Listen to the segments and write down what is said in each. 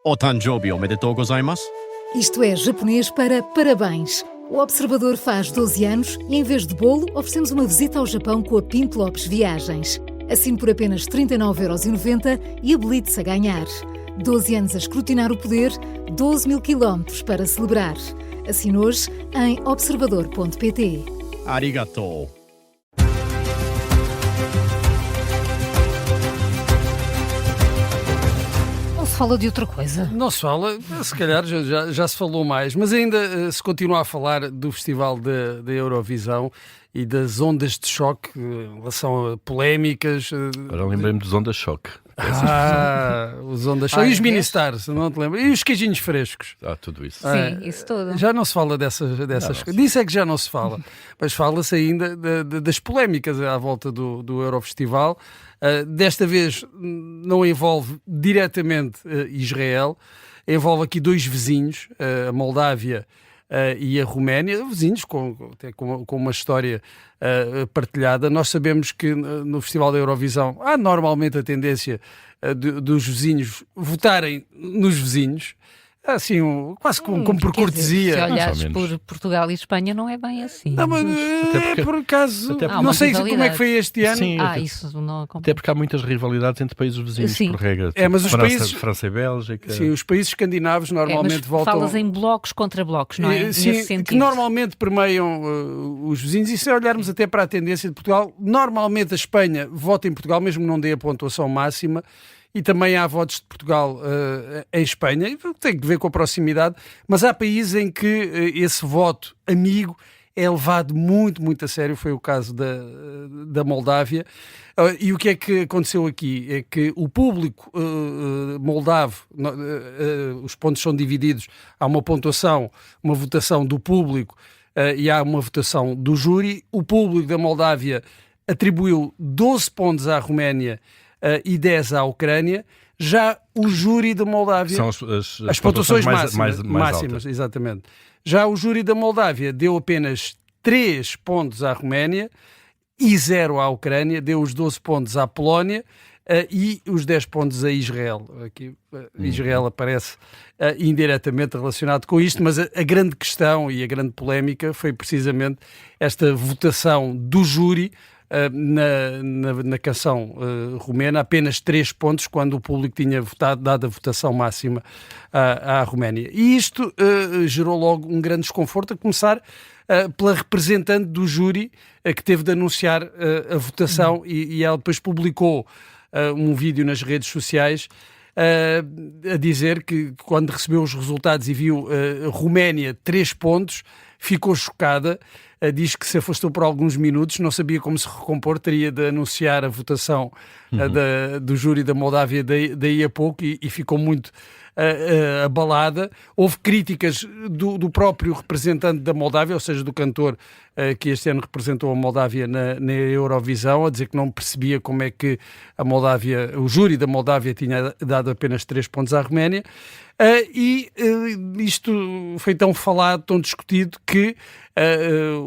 O Tanjobi omedetou gozaimasu. Isto é japonês para parabéns. O Observador faz 12 anos e, em vez de bolo, oferecemos uma visita ao Japão com a Pinto Lopes Viagens. Assine por apenas 39,90€ e habilite-se a ganhar. 12 anos a escrutinar o poder, 12 mil quilómetros para celebrar. Assine hoje em observador.pt. Arigatou. Fala de outra coisa. Não se fala, se calhar já se falou mais, mas ainda se continua a falar do Festival da Eurovisão e das ondas de choque em relação a polémicas. Agora lembrei-me dos ondas de choque. Os ondas de choque. E os mini-stars, não te lembro? E os queijinhos frescos. Tudo isso. Sim, isso tudo. Já não se fala dessas coisas. Disso é que já não se fala. Mas fala-se ainda das polémicas à volta do Eurofestival. Desta vez não envolve diretamente Israel, envolve aqui dois vizinhos, a Moldávia e a Roménia, vizinhos com uma história partilhada. Nós sabemos que no Festival da Eurovisão há normalmente a tendência dos vizinhos votarem nos vizinhos, assim, quase como por cortesia. Se olhares por Portugal e Espanha não é bem assim. Não, mas, por acaso, não sei como é que foi este ano. Sim, isso não acompanha. Até porque há muitas rivalidades entre países vizinhos, Sim. por regra. Mas os países... França e Bélgica. Sim, os países escandinavos normalmente mas voltam... falas em blocos contra blocos, não é? Sim, Nesse sentido. que normalmente permeiam os vizinhos. E se olharmos até para a tendência de Portugal, normalmente a Espanha vota em Portugal, mesmo que não dê a pontuação máxima. E também há votos de Portugal em Espanha, tem que ver com a proximidade, mas há países em que esse voto amigo é levado muito, muito a sério. Foi o caso da Moldávia. E o que é que aconteceu aqui? É que o público moldavo, os pontos são divididos, há uma pontuação, uma votação do público e há uma votação do júri. O público da Moldávia atribuiu 12 pontos à Roménia e 10 à Ucrânia. Já o júri da Moldávia... São as pontuações mais altas. Exatamente. Já o júri da Moldávia deu apenas 3 pontos à Roménia e 0 à Ucrânia, deu os 12 pontos à Polónia e os 10 pontos a Israel. Aqui Israel aparece indiretamente relacionado com isto, mas a grande questão e a grande polémica foi precisamente esta votação do júri na canção romena, apenas 3 pontos, quando o público tinha dado a votação máxima à Roménia. E isto gerou logo um grande desconforto, a começar pela representante do júri, que teve de anunciar a votação, e ela depois publicou um vídeo nas redes sociais a dizer que quando recebeu os resultados e viu Roménia 3 pontos, ficou chocada. Diz que se afastou por alguns minutos, não sabia como se recompor, teria de anunciar a votação do júri da Moldávia daí a pouco e ficou muito abalada. Houve críticas do próprio representante da Moldávia, ou seja, do cantor que este ano representou a Moldávia na Eurovisão, a dizer que não percebia como é que o júri da Moldávia tinha dado apenas 3 pontos à Roménia. Isto foi tão falado, tão discutido, que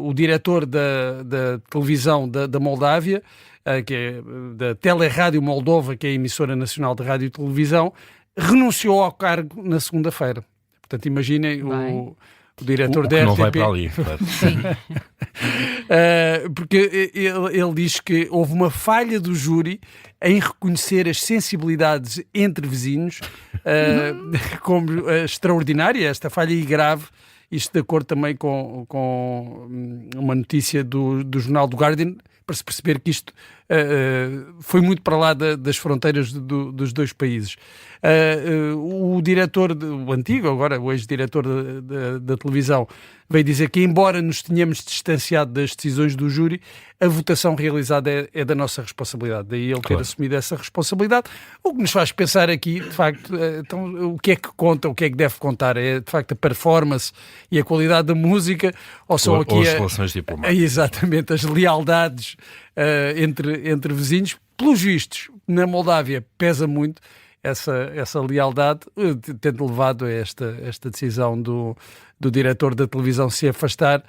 o diretor da televisão da Moldávia, que é da Telerádio Moldova, que é a emissora nacional de rádio e televisão, renunciou ao cargo na segunda-feira. Portanto, imaginem o diretor da RTP... não vai para ali. Sim. Porque ele diz que houve uma falha do júri em reconhecer as sensibilidades entre vizinhos como extraordinária, esta falha e grave. Isto de acordo também com uma notícia do jornal do Guardian, para se perceber que isto foi muito para lá das fronteiras dos dois países. O diretor, o antigo, agora o ex-diretor da televisão, veio dizer que, embora nos tenhamos distanciado das decisões do júri, a votação realizada é da nossa responsabilidade. Daí ele ter assumido essa responsabilidade. O que nos faz pensar aqui, de facto, então, o que é que conta, o que é que deve contar? É, de facto, a performance e a qualidade da música? Ou são aqui as relações diplomáticas? Exatamente, as lealdades entre vizinhos. Pelos vistos, na Moldávia pesa muito essa lealdade, tendo levado a esta decisão do diretor da televisão se afastar.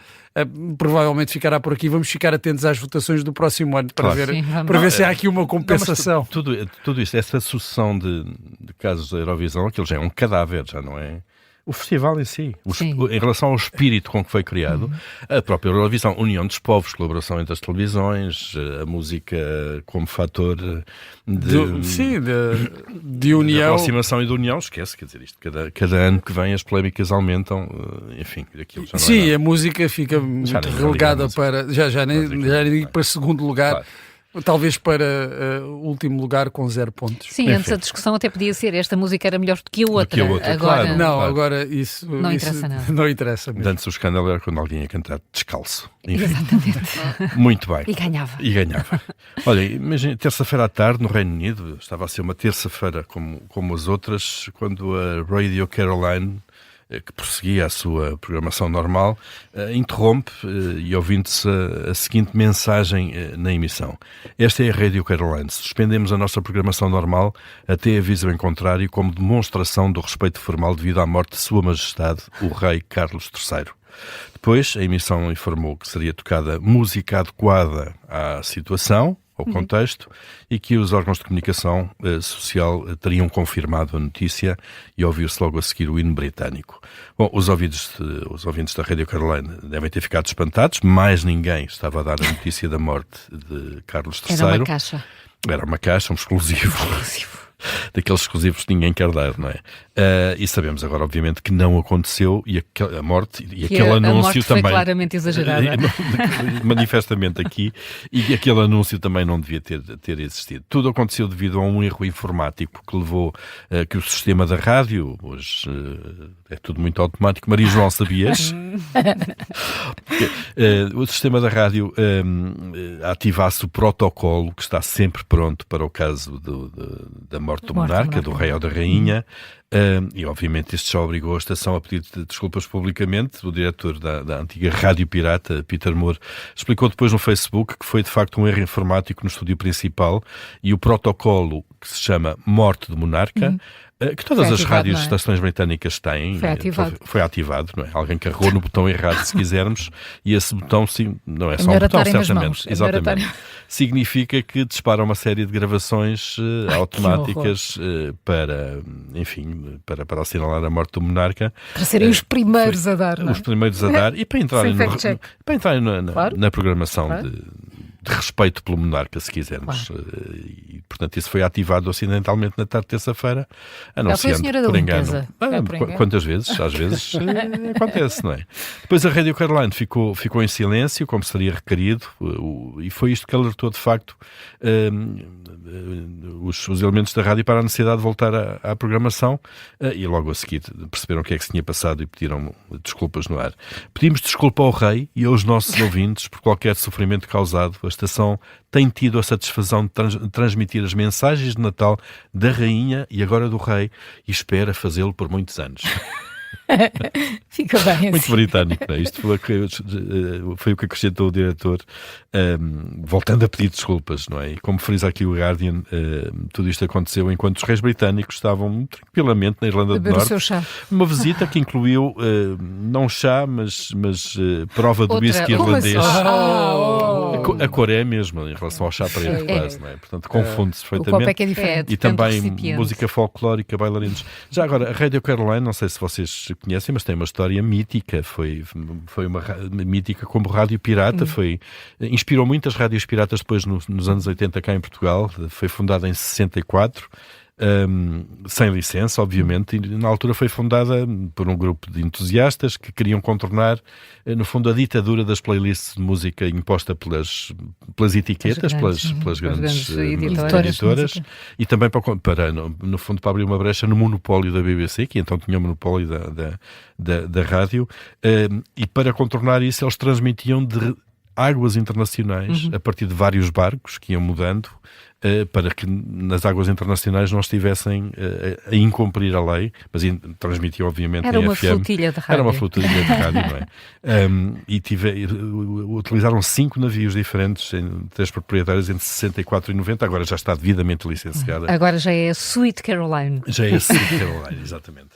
Provavelmente ficará por aqui. Vamos ficar atentos às votações do próximo ano para ver se há aqui uma compensação. Tudo isso, essa sucessão de casos da Eurovisão, aquilo já é um cadáver, já não é? O festival em si, em relação ao espírito com que foi criado, a própria Eurovisão, união dos povos, colaboração entre as televisões, a música como fator de união. De aproximação e de união, esquece, quer dizer, isto, cada ano que vem as polémicas aumentam, enfim, aquilo já não é nada. A música fica muito relegada para, já nem digo para segundo lugar. Claro. Talvez para o último lugar com 0 pontos. Sim, antes a discussão até podia ser esta música era melhor do que a outra. Agora, claro, não, agora isso não interessa nada. Não interessa mesmo. Antes o escândalo era quando alguém ia cantar descalço. Enfim. Exatamente. Muito bem. E ganhava. Olha, imagina, terça-feira à tarde no Reino Unido, estava a ser uma terça-feira como as outras, quando a Radio Caroline, que prosseguia a sua programação normal, interrompe e ouvindo-se a seguinte mensagem na emissão. Esta é a Radio Caroline. Suspendemos a nossa programação normal até aviso em contrário, como demonstração do respeito formal devido à morte de Sua Majestade, o Rei Carlos III. Depois, a emissão informou que seria tocada música adequada à situação, ao contexto, e que os órgãos de comunicação social teriam confirmado a notícia e ouviu-se logo a seguir o hino britânico. Bom, os ouvintes da Radio Caroline devem ter ficado espantados, mais ninguém estava a dar a notícia da morte de Carlos III. Era uma caixa, um exclusivo. Daqueles exclusivos que ninguém quer dar, não é? E sabemos agora, obviamente, que não aconteceu e a morte e aquele anúncio também foi claramente exagerada. Manifestamente aqui, e aquele anúncio também não devia ter existido. Tudo aconteceu devido a um erro informático que levou que o sistema da rádio, hoje é tudo muito automático, Maria João, sabias? O sistema da rádio ativasse o protocolo que está sempre pronto para o caso da morte do monarca, do rei ou da rainha, e obviamente isto já obrigou a estação a pedir desculpas publicamente. O diretor da antiga Rádio Pirata, Peter Moore, explicou depois no Facebook que foi de facto um erro informático no estúdio principal e o protocolo que se chama Morte do Monarca, que todas as rádios e estações britânicas têm, foi ativado, não é? Alguém carregou no botão errado, se quisermos, e esse botão, sim, não é só um botão, certamente. Exatamente. Significa que dispara uma série de gravações automáticas para, enfim, para assinalar a morte do monarca. Para serem os primeiros a dar, não é? Os primeiros a dar e para entrarem na programação de respeito pelo monarca, se quisermos. E, portanto, isso foi ativado acidentalmente na tarde de terça-feira, anunciando por engano. Quantas vezes? Às vezes acontece, não é? Depois a Radio Caroline ficou em silêncio, como seria requerido, e foi isto que alertou, de facto, os elementos da rádio para a necessidade de voltar à programação, e logo a seguir perceberam o que é que se tinha passado e pediram desculpas no ar. Pedimos desculpa ao rei e aos nossos ouvintes por qualquer sofrimento causado. A estação tem tido a satisfação de transmitir as mensagens de Natal da rainha e agora do rei e espera fazê-lo por muitos anos. Fica bem assim. Muito britânico, não é? Isto foi o que acrescentou o diretor, voltando a pedir desculpas, não é? E como frisa aqui o Guardian, tudo isto aconteceu enquanto os reis britânicos estavam tranquilamente na Irlanda do Norte. Uma visita que incluiu não chá, mas prova do whisky irlandês. A cor é a mesma em relação ao chá preto, quase, não é? Portanto, confunde-se perfeitamente. O copo é que é diferente. E também música folclórica, bailarinos. Já agora, a Radio Caroline, não sei se vocês conhecem, mas tem uma história mítica. Foi uma mítica como rádio pirata. Inspirou muitas rádios piratas depois nos anos 80 cá em Portugal. Foi fundada em 64. Sem licença, obviamente, e na altura foi fundada por um grupo de entusiastas que queriam contornar, no fundo, a ditadura das playlists de música imposta pelas etiquetas, pelas grandes editoras, e também no fundo, para abrir uma brecha no monopólio da BBC, que então tinha o monopólio da rádio, e para contornar isso eles transmitiam águas internacionais, a partir de vários barcos que iam mudando, para que nas águas internacionais não estivessem a incumprir a lei, mas transmitiam obviamente Era em uma FM. flotilha de rádio. Era uma flotilha de rádio, não é? E utilizaram 5 navios diferentes, 3 proprietários entre 64 e 90, agora já está devidamente licenciada. Agora já é a Sweet Caroline. Já é a Sweet Caroline, exatamente.